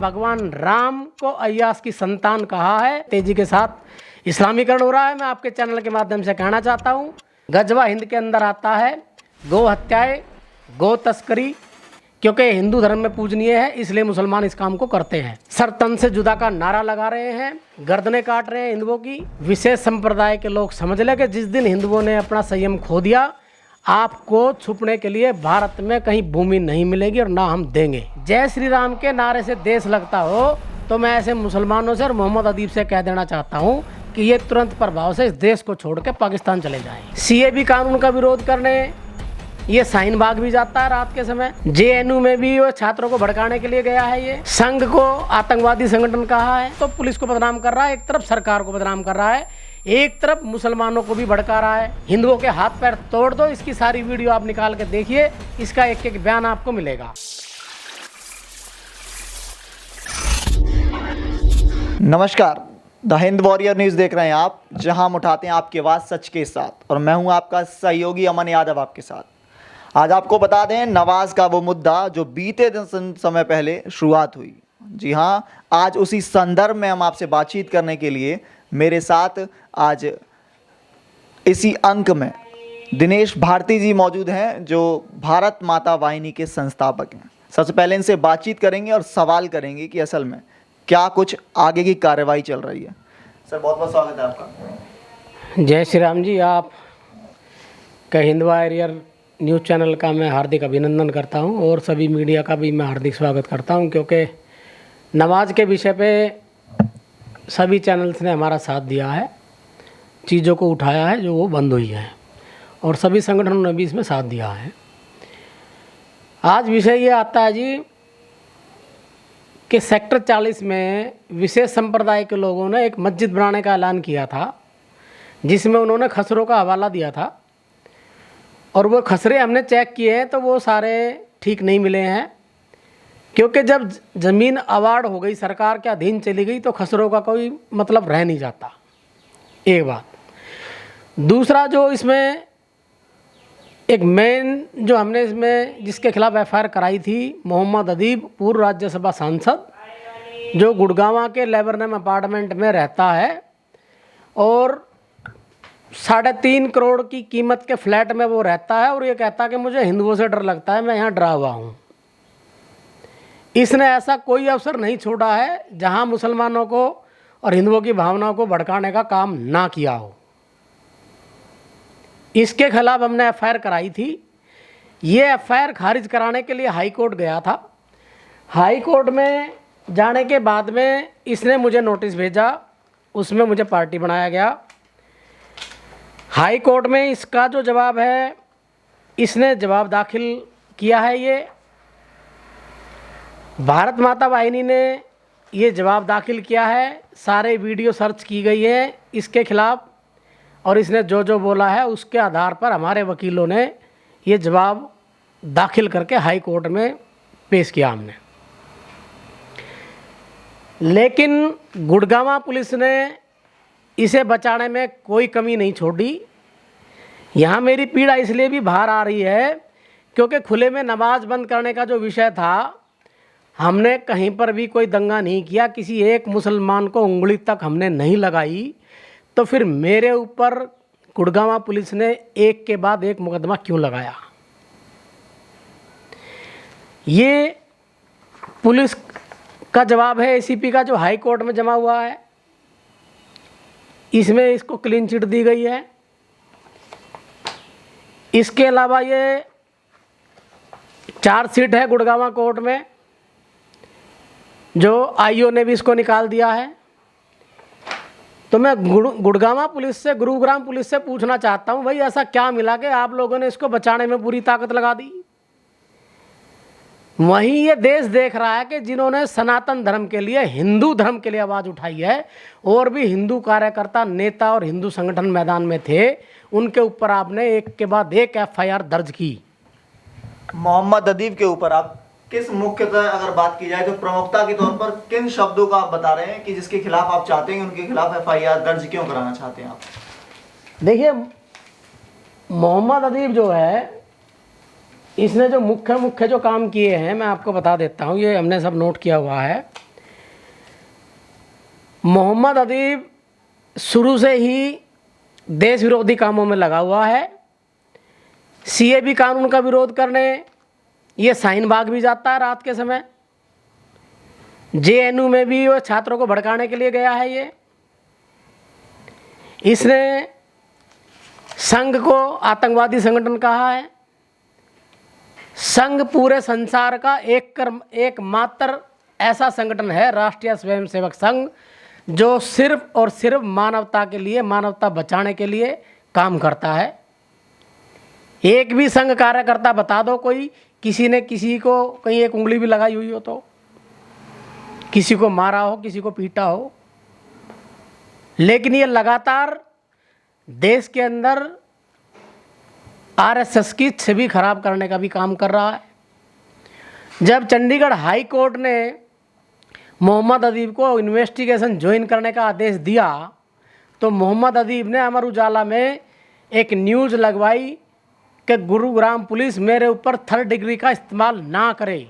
भगवान राम को अय्यास की संतान कहा है। तेजी के साथ इस्लामीकरण हो रहा है। मैं आपके चैनल के माध्यम से कहना चाहता हूँ, गजवा हिंद के अंदर आता है। गौ हत्याएं, गौ तस्करी, क्योंकि हिंदू धर्म में पूजनीय है, इसलिए मुसलमान इस काम को करते हैं। सर तन से जुदा का नारा लगा रहे हैं, गर्दनें काट रहे हैं हिंदुओं की। विशेष संप्रदाय के लोग समझ लें कि जिस दिन हिंदुओं ने अपना संयम खो दिया, आपको छुपने के लिए भारत में कहीं भूमि नहीं मिलेगी और ना हम देंगे। जय श्री राम के नारे से देश लगता हो तो मैं ऐसे मुसलमानों से और मोहम्मद अदीब से कह देना चाहता हूँ कि ये तुरंत प्रभाव से इस देश को छोड़ के पाकिस्तान चले जाएं। सीएबी कानून का विरोध करने ये शाहीन बाग भी जाता है रात के समय। जेएनयू में भी वो छात्रों को भड़काने के लिए गया है। ये संघ को आतंकवादी संगठन कहा है, तो पुलिस को बदनाम कर रहा है, एक तरफ सरकार को बदनाम कर रहा है, एक तरफ मुसलमानों को भी भड़का रहा है। हिंदुओं के हाथ पैर तोड़ दो, इसकी सारी वीडियो आप निकाल के देखिए, इसका एक एक बयान आपको मिलेगा। नमस्कार, द हिंद वॉरियर न्यूज़ देख रहे हैं आप, जहां हम उठाते हैं आपकी आवाज़ सच के साथ, और मैं हूं आपका सहयोगी अमन यादव आपके साथ। आज आपको बता दें, नवाज का वो मुद्दा जो बीते दिन समय पहले शुरुआत हुई। जी हां, आज उसी संदर्भ में हम आपसे बातचीत करने के लिए मेरे साथ आज इसी अंक में दिनेश भारती जी मौजूद हैं, जो भारत माता वाहिनी के संस्थापक हैं। सबसे पहले इनसे बातचीत करेंगे और सवाल करेंगे कि असल में क्या कुछ आगे की कार्रवाई चल रही है। सर, बहुत बहुत स्वागत है आपका। जय श्री राम जी। आप का हिंद वॉरियर न्यूज़ चैनल का मैं हार्दिक अभिनंदन करता हूं और सभी मीडिया का भी मैं हार्दिक स्वागत करता हूं, क्योंकि नमाज के विषय पे सभी चैनल्स ने हमारा साथ दिया है, चीज़ों को उठाया है जो वो बंद हुई है, और सभी संगठनों ने भी इसमें साथ दिया है। आज विषय ये आता है जी कि सेक्टर 40 में विशेष संप्रदाय के लोगों ने एक मस्जिद बनाने का ऐलान किया था, जिसमें उन्होंने खसरों का हवाला दिया था, और वो खसरे हमने चेक किए हैं तो वो सारे ठीक नहीं मिले हैं, क्योंकि जब ज़मीन अवार्ड हो गई, सरकार के अधीन चली गई, तो खसरों का कोई मतलब रह नहीं जाता। एक बात। दूसरा, जो इसमें एक मेन जो हमने इसमें जिसके खिलाफ एफआईआर कराई थी, मोहम्मद अदीब, पूर्व राज्यसभा सांसद, जो गुड़गांव के लेबरनेम अपार्टमेंट में रहता है, और 3.5 करोड़ की कीमत के फ्लैट में वो रहता है, और ये कहता है कि मुझे हिंदुओं से डर लगता है, मैं यहाँ डरा हुआ हूँ। इसने ऐसा कोई अवसर नहीं छोड़ा है जहाँ मुसलमानों को और हिंदुओं की भावनाओं को भड़काने का काम ना किया हो। इसके खिलाफ हमने एफआईआर कराई थी। ये एफआईआर खारिज कराने के लिए हाई कोर्ट गया था। हाई कोर्ट में जाने के बाद में इसने मुझे नोटिस भेजा, उसमें मुझे पार्टी बनाया गया। हाई कोर्ट में इसका जो जवाब है, इसने जवाब दाखिल किया है। ये भारत माता वाहिनी ने ये जवाब दाखिल किया है, सारे वीडियो सर्च की गई है इसके खिलाफ, और इसने जो जो बोला है उसके आधार पर हमारे वकीलों ने ये जवाब दाखिल करके हाई कोर्ट में पेश किया हमने। लेकिन गुड़गांव पुलिस ने इसे बचाने में कोई कमी नहीं छोड़ी। यहाँ मेरी पीड़ा इसलिए भी बाहर आ रही है क्योंकि खुले में नमाज बंद करने का जो विषय था, हमने कहीं पर भी कोई दंगा नहीं किया, किसी एक मुसलमान को उंगली तक हमने नहीं लगाई, तो फिर मेरे ऊपर गुड़गांव पुलिस ने एक के बाद एक मुकदमा क्यों लगाया? ये पुलिस का जवाब है एसीपी का, जो हाई कोर्ट में जमा हुआ है। इसमें इसको क्लीन चिट दी गई है। इसके अलावा ये चार्जशीट है गुड़गांव कोर्ट में, जो आईओ ने भी इसको निकाल दिया है। तो मैं गुड़गांव पुलिस से, गुरुग्राम पुलिस से पूछना चाहता हूं, भाई ऐसा क्या मिला कि आप लोगों ने इसको बचाने में पूरी ताकत लगा दी? वहीं ये देश देख रहा है कि जिन्होंने सनातन धर्म के लिए, हिंदू धर्म के लिए आवाज़ उठाई है, और भी हिंदू कार्यकर्ता, नेता और हिंदू संगठन मैदान में थे, उनके ऊपर आपने एक के बाद एक एफआईआर दर्ज की। मोहम्मद अदीब के ऊपर आप किस मुख्यतः अगर बात की जाए तो प्रमुखता के तौर पर किन शब्दों का आप बता रहे हैं कि जिसके खिलाफ आप चाहते हैं, उनके खिलाफ एफआईआर दर्ज क्यों कराना चाहते हैं आप? देखिए, मोहम्मद अदीब जो है, इसने जो मुख्य जो काम किए हैं मैं आपको बता देता हूँ, ये हमने सब नोट किया हुआ है। मोहम्मद अदीब शुरू से ही देश विरोधी कामों में लगा हुआ है। सीएबी कानून का विरोध करने ये शाहीन बाग भी जाता है रात के समय। जेएनयू में भी वो छात्रों को भड़काने के लिए गया है। इसने संघ को आतंकवादी संगठन कहा है। संघ पूरे संसार का एकमात्र ऐसा संगठन है, राष्ट्रीय स्वयंसेवक संघ, जो सिर्फ और सिर्फ मानवता के लिए, मानवता बचाने के लिए काम करता है। एक भी संघ कार्यकर्ता बता दो कोई, किसी ने किसी को कहीं एक उंगली भी लगाई हुई हो, तो किसी को मारा हो, किसी को पीटा हो। लेकिन ये लगातार देश के अंदर आरएसएस की छवि खराब करने का भी काम कर रहा है। जब चंडीगढ़ हाई कोर्ट ने मोहम्मद अदीब को इन्वेस्टिगेशन ज्वाइन करने का आदेश दिया, तो मोहम्मद अदीब ने अमर उजाला में एक न्यूज़ लगवाई कि गुरुग्राम पुलिस मेरे ऊपर 3rd डिग्री का इस्तेमाल ना करे।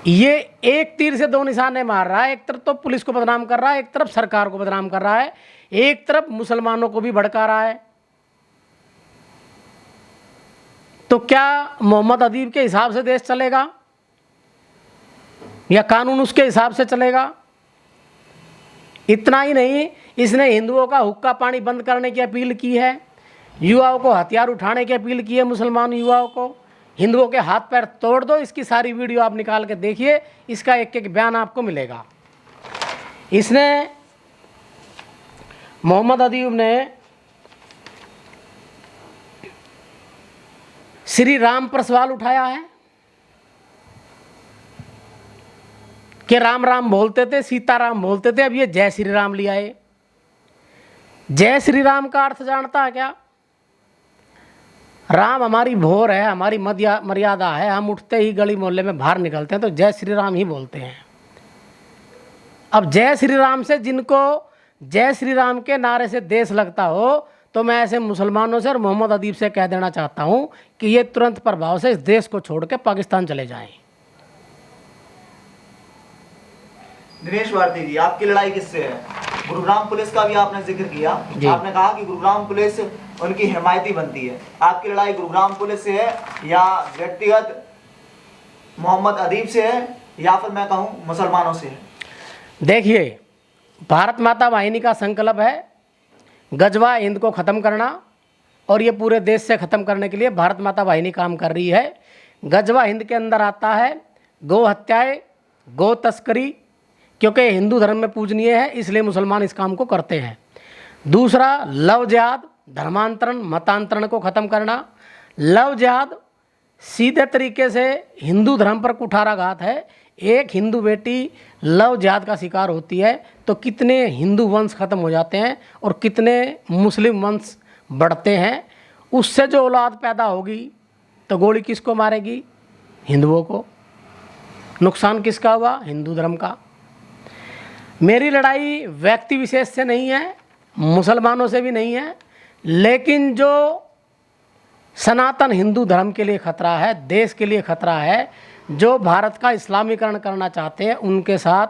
ये एक तीर से दो निशाने मार रहा है। एक तरफ तो पुलिस को बदनाम कर रहा है, एक तरफ सरकार को बदनाम कर रहा है, एक तरफ मुसलमानों को भी भड़का रहा है। तो क्या मोहम्मद अदीब के हिसाब से देश चलेगा या कानून उसके हिसाब से चलेगा? इतना ही नहीं, इसने हिंदुओं का हुक्का पानी बंद करने की अपील की है, युवाओं को हथियार उठाने की अपील की है, मुसलमान युवाओं को हिंदुओं के हाथ पैर तोड़ दो। इसकी सारी वीडियो आप निकाल के देखिए, इसका एक एक बयान आपको मिलेगा। इसने मोहम्मद अदीब ने श्री राम पर सवाल उठाया है कि राम राम बोलते थे, सीताराम बोलते थे, अब ये जय श्री राम लिया है। जय श्री राम का अर्थ जानता है क्या? राम हमारी भोर है, हमारी मर्यादा है। हम उठते ही गली मोहल्ले में बाहर निकलते हैं तो जय श्री राम ही बोलते हैं। अब जय श्री राम से, जिनको जय श्री राम के नारे से देश लगता हो, तो मैं ऐसे मुसलमानों से और मोहम्मद अदीब से कह देना चाहता हूं कि ये तुरंत प्रभाव से इस देश को छोड़ के पाकिस्तान चले जाएं। दिनेश भारती जी, आपकी लड़ाई किससे है? गुरुग्राम पुलिस का भी आपने जिक्र किया, आपने कहा कि गुरुग्राम पुलिस उनकी हिमायती बनती है। आपकी लड़ाई गुरुग्राम पुलिस से है या व्यक्तिगत मोहम्मद अदीब से है या फिर मैं कहूँ मुसलमानों से है? देखिए, भारत माता वाहिनी का संकल्प है गजवा हिंद को ख़त्म करना, और ये पूरे देश से ख़त्म करने के लिए भारत माता वाहिनी काम कर रही है। गजवा हिंद के अंदर आता है गौ हत्याएं, गौ तस्करी, क्योंकि हिंदू धर्म में पूजनीय है, इसलिए मुसलमान इस काम को करते हैं। दूसरा, लव जिहाद, धर्मांतरण, मतांतरण को ख़त्म करना। लव जिहाद सीधे तरीके से हिंदू धर्म पर कुठाराघात है। एक हिंदू बेटी लव जिहाद का शिकार होती है तो कितने हिंदू वंश खत्म हो जाते हैं और कितने मुस्लिम वंश बढ़ते हैं। उससे जो औलाद पैदा होगी तो गोली किसको मारेगी? हिंदुओं को। नुकसान किसका हुआ? हिंदू धर्म का। मेरी लड़ाई व्यक्ति विशेष से नहीं है, मुसलमानों से भी नहीं है, लेकिन जो सनातन हिंदू धर्म के लिए खतरा है, देश के लिए खतरा है, जो भारत का इस्लामीकरण करना चाहते हैं, उनके साथ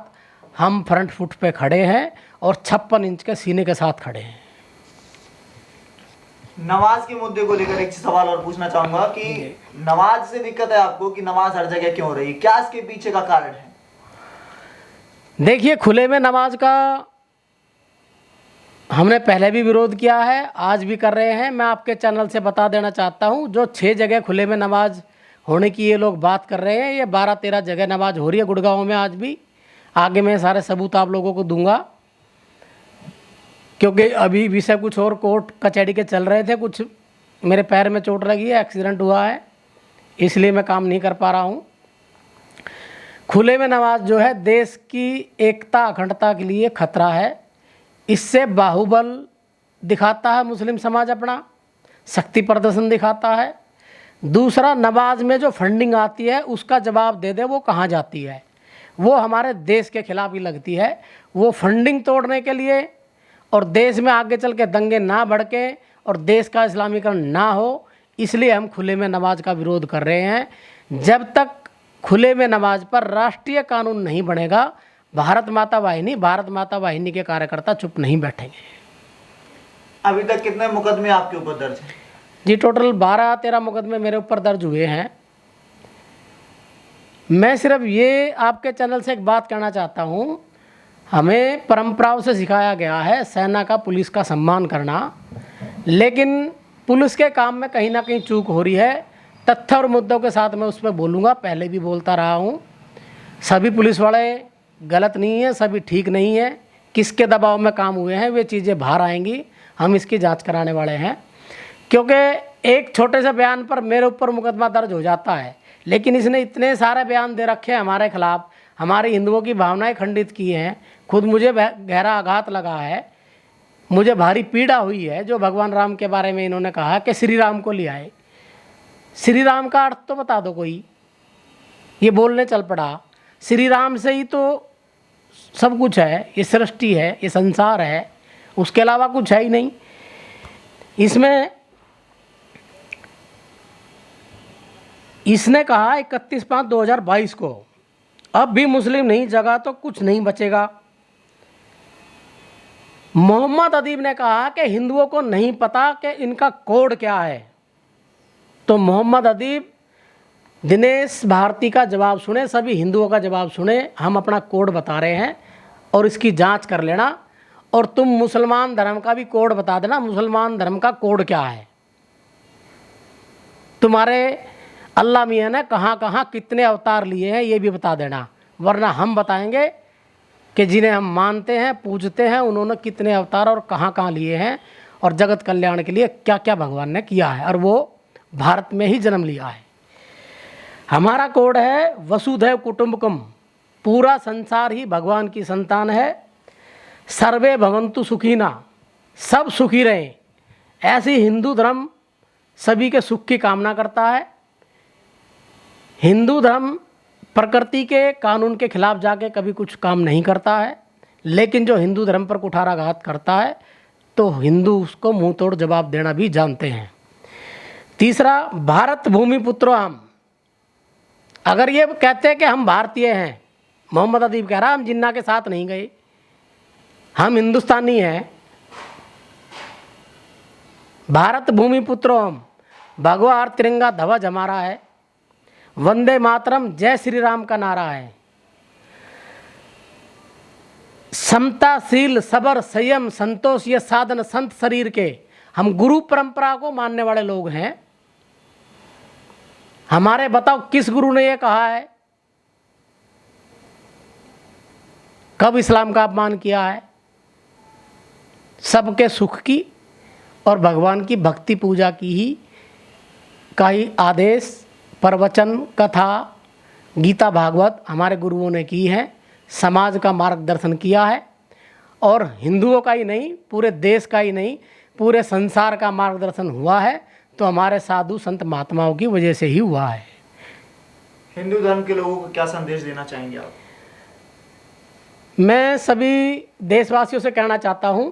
हम फ्रंट फुट पे खड़े हैं और 56 इंच के सीने के साथ खड़े हैं। नमाज के मुद्दे को लेकर एक सवाल और पूछना चाहूंगा कि नमाज से दिक्कत है आपको कि नमाज हर जगह क्यों हो रही, क्या इसके पीछे का कारण है? देखिए, खुले में नमाज का हमने पहले भी विरोध किया है, आज भी कर रहे हैं। मैं आपके चैनल से बता देना चाहता हूं, जो 6 जगह खुले में नमाज होने की ये लोग बात कर रहे हैं, ये 12-13 जगह नमाज हो रही है गुड़गांव में आज भी। आगे मैं सारे सबूत आप लोगों को दूंगा, क्योंकि अभी विषय कुछ और कोर्ट कचहरी के चल रहे थे। कुछ मेरे पैर में चोट लगी है, एक्सीडेंट हुआ है, इसलिए मैं काम नहीं कर पा रहा हूँ। खुले में नमाज जो है देश की एकता अखंडता के लिए खतरा है। इससे बाहुबल दिखाता है मुस्लिम समाज, अपना शक्ति प्रदर्शन दिखाता है। दूसरा, नमाज में जो फंडिंग आती है उसका जवाब दे दे वो कहाँ जाती है, वो हमारे देश के खिलाफ ही लगती है। वो फंडिंग तोड़ने के लिए और देश में आगे चल के दंगे ना भड़के और देश का इस्लामीकरण ना हो, इसलिए हम खुले में नमाज का विरोध कर रहे हैं। जब तक खुले में नमाज पर राष्ट्रीय कानून नहीं बनेगा। भारत माता वाहिनी के कार्यकर्ता चुप नहीं बैठेंगे। अभी तक कितने मुकदमे आपके ऊपर दर्ज हैं? जी टोटल 12-13 मुकदमे मेरे ऊपर दर्ज हुए हैं। मैं सिर्फ ये आपके चैनल से एक बात कहना चाहता हूँ, हमें परंपराओं से सिखाया गया है सेना का, पुलिस का सम्मान करना, लेकिन पुलिस के काम में कहीं ना कहीं चूक हो रही है। तथ्य और मुद्दों के साथ मैं उस पर बोलूँगा, पहले भी बोलता रहा हूँ। सभी पुलिस वाले गलत नहीं है, सभी ठीक नहीं है। किसके दबाव में काम हुए हैं वे चीज़ें बाहर आएंगी, हम इसकी जांच कराने वाले हैं। क्योंकि एक छोटे से बयान पर मेरे ऊपर मुकदमा दर्ज हो जाता है, लेकिन इसने इतने सारे बयान दे रखे हैं हमारे खिलाफ, हमारे हिंदुओं की भावनाएं खंडित की हैं। खुद मुझे गहरा आघात लगा है, मुझे भारी पीड़ा हुई है जो भगवान राम के बारे में इन्होंने कहा कि श्री राम को ले आए। श्री राम का अर्थ तो बता दो कोई, ये बोलने चल पड़ा। श्री राम से ही तो सब कुछ है, ये सृष्टि है, ये संसार है, उसके अलावा कुछ है ही नहीं। इसमें इसने कहा 31/5/2022 को, अब भी मुस्लिम नहीं जगा तो कुछ नहीं बचेगा। मोहम्मद अदीब ने कहा कि हिंदुओं को नहीं पता कि इनका कोड क्या है। तो मोहम्मद अदीब, दिनेश भारती का जवाब सुने, सभी हिंदुओं का जवाब सुने। हम अपना कोड बता रहे हैं और इसकी जांच कर लेना। और तुम मुसलमान धर्म का भी कोड बता देना, मुसलमान धर्म का कोड क्या है। तुम्हारे अल्लाह मियाँ ने कहाँ कहाँ कितने अवतार लिए हैं ये भी बता देना, वरना हम बताएंगे कि जिन्हें हम मानते हैं, पूजते हैं, उन्होंने कितने अवतार और कहाँ कहाँ लिए हैं और जगत कल्याण के लिए क्या क्या भगवान ने किया है, और वो भारत में ही जन्म लिया है। हमारा कोड है वसुधैव कुटुंबकम, पूरा संसार ही भगवान की संतान है। सर्वे भवन्तु सुखीना, सब सुखी रहें, ऐसी हिंदू धर्म सभी के सुख की कामना करता है। हिंदू धर्म प्रकृति के कानून के खिलाफ जाके कभी कुछ काम नहीं करता है, लेकिन जो हिंदू धर्म पर कुठाराघात करता है तो हिंदू उसको मुंह तोड़ जवाब देना भी जानते हैं। तीसरा, भारत भूमि पुत्रो हम, अगर ये कहते हैं कि हम भारतीय हैं, मोहम्मद अदीब कह रहा हम जिन्ना के साथ नहीं गए, हम हिंदुस्तानी हैं। भारत भूमि पुत्रो हम, भगवा और तिरंगा ध्वज हमारा है, वंदे मातरम, जय श्री राम का नारा है। समताशील, सबर, संयम, संतोष ये साधन संत शरीर के, हम गुरु परंपरा को मानने वाले लोग हैं। हमारे बताओ किस गुरु ने ये कहा है, कब इस्लाम का अपमान किया है। सबके सुख की और भगवान की भक्ति पूजा की ही का ही आदेश, प्रवचन, कथा, गीता, भागवत हमारे गुरुओं ने की है, समाज का मार्गदर्शन किया है। और हिंदुओं का ही नहीं, पूरे देश का ही नहीं, पूरे संसार का मार्गदर्शन हुआ है तो हमारे साधु संत महात्माओं की वजह से ही हुआ है। हिंदू धर्म के लोगों को क्या संदेश देना चाहेंगे आप? मैं सभी देशवासियों से कहना चाहता हूँ,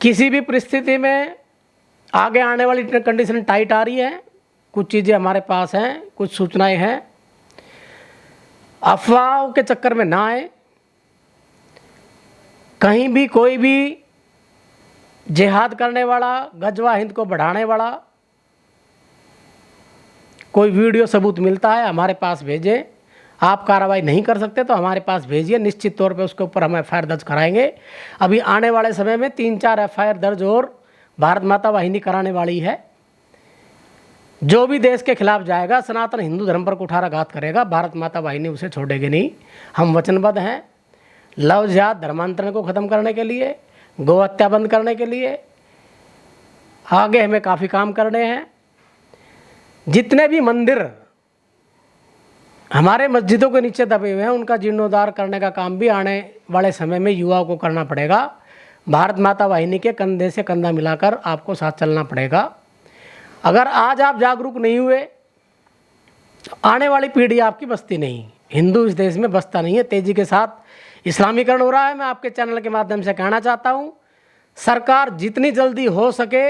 किसी भी परिस्थिति में आगे आने वाली कंडीशन टाइट आ रही है, कुछ चीज़ें हमारे पास हैं, कुछ सूचनाएं हैं, अफवाहों के चक्कर में ना आए। कहीं भी कोई भी जिहाद करने वाला, गजवा हिंद को बढ़ाने वाला कोई वीडियो सबूत मिलता है हमारे पास भेजे। आप कार्रवाई नहीं कर सकते तो हमारे पास भेजिए, निश्चित तौर पे उसके ऊपर हम एफआईआर दर्ज कराएंगे। अभी आने वाले समय में 3-4 एफआईआर दर्ज और भारत माता वाहिनी कराने वाली है। जो भी देश के खिलाफ जाएगा, सनातन हिंदू धर्म पर कुठाराघात करेगा, भारत माता वाहिनी उसे छोड़ेगी नहीं। हम वचनबद्ध हैं लव जिहाद धर्मांतरण को ख़त्म करने के लिए, गौ हत्या बंद करने के लिए। आगे हमें काफ़ी काम करने हैं। जितने भी मंदिर हमारे मस्जिदों के नीचे दबे हुए हैं, उनका जीर्णोद्धार करने का काम भी आने वाले समय में युवाओं को करना पड़ेगा। भारत माता वाहिनी के कंधे से कंधा मिलाकर आपको साथ चलना पड़ेगा। अगर आज आप जागरूक नहीं हुए तो आने वाली पीढ़ी आपकी बसती नहीं। हिंदू इस देश में बसता नहीं है, तेज़ी के साथ इस्लामीकरण हो रहा है। मैं आपके चैनल के माध्यम से कहना चाहता हूँ, सरकार जितनी जल्दी हो सके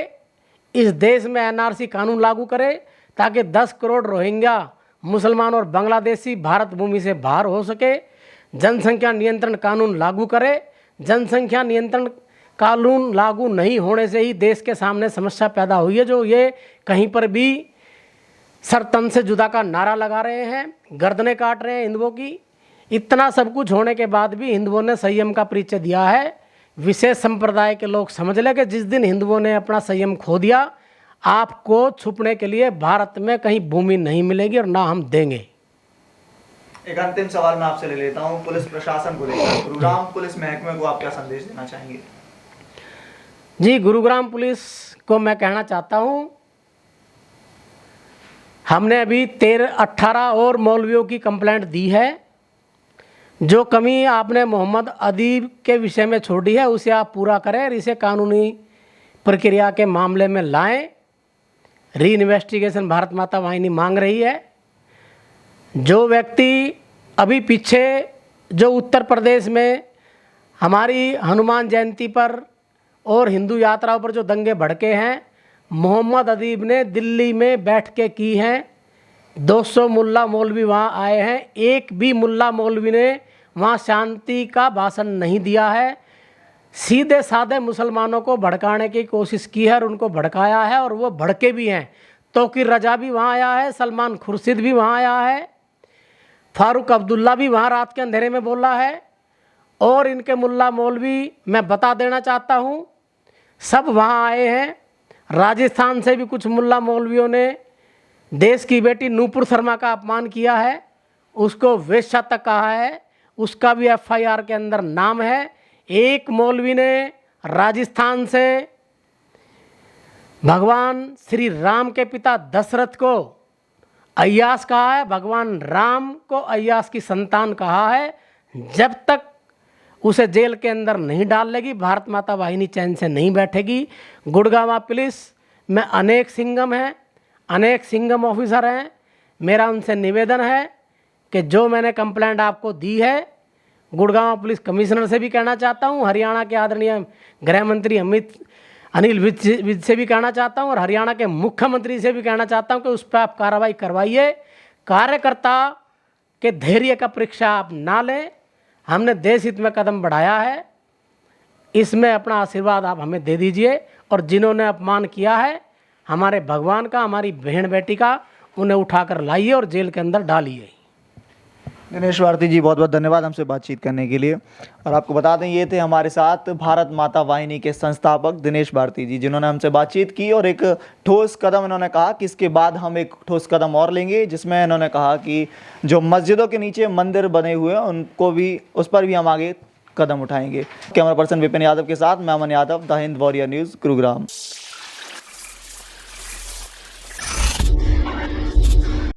इस देश में एनआरसी कानून लागू करे ताकि 10 करोड़ रोहिंग्या मुसलमान और बांग्लादेशी भारत भूमि से बाहर हो सके, जनसंख्या नियंत्रण कानून लागू करे। जनसंख्या नियंत्रण कानून लागू नहीं होने से ही देश के सामने समस्या पैदा हुई है, जो ये कहीं पर भी सर तन से जुदा का नारा लगा रहे हैं, गर्दनें काट रहे हैं हिंदुओं की। इतना सब कुछ होने के बाद भी हिंदुओं ने संयम का परिचय दिया है। विशेष संप्रदाय के लोग समझ लें कि जिस दिन हिंदुओं ने अपना संयम खो दिया, आपको छुपने के लिए भारत में कहीं भूमि नहीं मिलेगी और ना हम देंगे। एक अंतिम सवाल मैं आपसे ले लेता हूँ, पुलिस प्रशासन को लेकर गुरुग्राम पुलिस महकमे को आप क्या संदेश देना चाहेंगे? जी, गुरुग्राम पुलिस को मैं कहना चाहता हूँ, हमने अभी 18 और मौलवियों की कंप्लेंट दी है। जो कमी आपने मोहम्मद अदीब के विषय में छोड़ी है उसे आप पूरा करें और इसे कानूनी प्रक्रिया के मामले में लाएं। री इन्वेस्टिगेशन भारत माता वाहिनी मांग रही है। जो व्यक्ति अभी पीछे जो उत्तर प्रदेश में हमारी हनुमान जयंती पर और हिंदू यात्राओं पर जो दंगे भड़के हैं, मोहम्मद अदीब ने दिल्ली में बैठ के की हैं। 200 मुल्ला मौलवी वहाँ आए हैं, एक भी मुल्ला मौलवी ने वहाँ शांति का भाषण नहीं दिया है। सीधे साधे मुसलमानों को भड़काने की कोशिश की है और उनको भड़काया है, और वो भड़के भी हैं। तौकीर रजा भी वहाँ आया है, सलमान खुर्शीद भी वहाँ आया है, फारूक अब्दुल्ला भी वहाँ रात के अंधेरे में बोला है। और इनके मुल्ला मौलवी मैं बता देना चाहता हूँ, सब वहाँ आए हैं। राजस्थान से भी कुछ मुल्ला मौलवियों ने देश की बेटी नूपुर शर्मा का अपमान किया है, उसको वेश्या तक कहा है, उसका भी FIR के अंदर नाम है। एक मौलवी ने राजस्थान से भगवान श्री राम के पिता दशरथ को अय्यास कहा है, भगवान राम को अय्यास की संतान कहा है। जब तक उसे जेल के अंदर नहीं डाल लेगी, भारत माता वाहिनी चैन से नहीं बैठेगी। गुड़गांव पुलिस में अनेक सिंघम हैं, अनेक सिंघम ऑफिसर हैं। मेरा उनसे निवेदन है कि जो मैंने कंप्लेंट आपको दी है, गुड़गांव पुलिस कमिश्नर से भी कहना चाहता हूँ, हरियाणा के आदरणीय गृह मंत्री अनिल विज से भी कहना चाहता हूँ, और हरियाणा के मुख्यमंत्री से भी कहना चाहता हूँ कि उस पर आप कार्रवाई करवाइए। कार्यकर्ता के धैर्य का परीक्षा आप ना लें। हमने देश हित में कदम बढ़ाया है, इसमें अपना आशीर्वाद आप हमें दे दीजिए। और जिन्होंने अपमान किया है हमारे भगवान का, हमारी बहन बेटी का, उन्हें उठाकर लाइए और जेल के अंदर डालिए। दिनेश भारती जी, बहुत बहुत धन्यवाद हमसे बातचीत करने के लिए। और आपको बता दें, ये थे हमारे साथ भारत माता वाहिनी के संस्थापक दिनेश भारती जी, जिन्होंने हमसे बातचीत की और एक ठोस कदम इन्होंने कहा कि इसके बाद हम एक ठोस कदम और लेंगे, जिसमें इन्होंने कहा कि जो मस्जिदों के नीचे मंदिर बने हुए हैं उनको भी, उस पर भी हम आगे कदम उठाएंगे। कैमरा पर्सन विपिन यादव के साथ मैं Aman Yadav, the Hind warrior news, Gurugram.